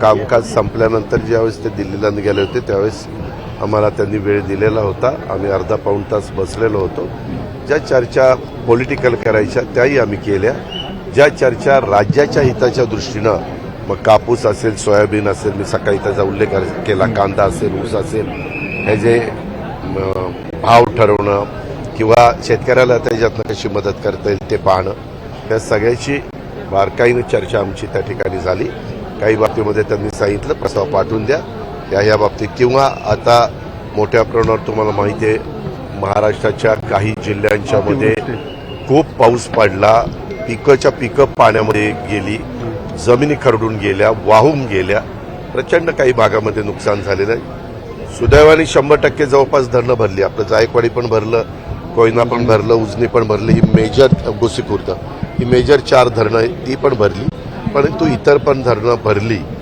कामकाज संपल्यानंतर ज्यावेळेस ते दिल्लीला निघाले होते त्यावेळेस आम्हाला त्यांनी वेळ दिलेला होता. आम्ही अर्धा पाऊण तास बसलेलो होतो. ज्या चर्चा पॉलिटिकल करायच्या त्याही आम्ही केल्या. ज्या चर्चा राज्याच्या हिताच्या दृष्टीनं, मग कापूस असेल, सोयाबीन असेल, मी सकाळी त्याचा उल्लेख केला, कांदा असेल, ऊस असेल, हे जे भाव ठरवणं किंवा शेतकऱ्याला त्याच्यातनं कशी मदत करता येईल ते पाहणं, त्या सगळ्याची बारकाईनं चर्चा आमची त्या ठिकाणी झाली. काही बाबतीमध्ये त्यांनी सांगितलं प्रस्ताव पाठवून द्या या बाबतीत, किंवा आता मोठ्या प्रमाणावर तुम्हाला माहिती आहे महाराष्ट्राच्या काही जिल्ह्यांच्या मध्ये खूप पाऊस पडला, पिकं पाण्यामध्ये गेली, जमिनी खरडून गेल्या, वाहून गेल्या, प्रचंड काही भागामध्ये नुकसान झालेलं आहे. सुदैवाने 100% जवळपास धरणं भरली. आपलं जायकवाडी पण भरलं, कोयना पण भरलं, उजनी पण भरली, ही मेजर गोसीखुर्द ही मेजर 4 धरणं आहेत ती पण भरली. परंतु इतर पण धरणं भरली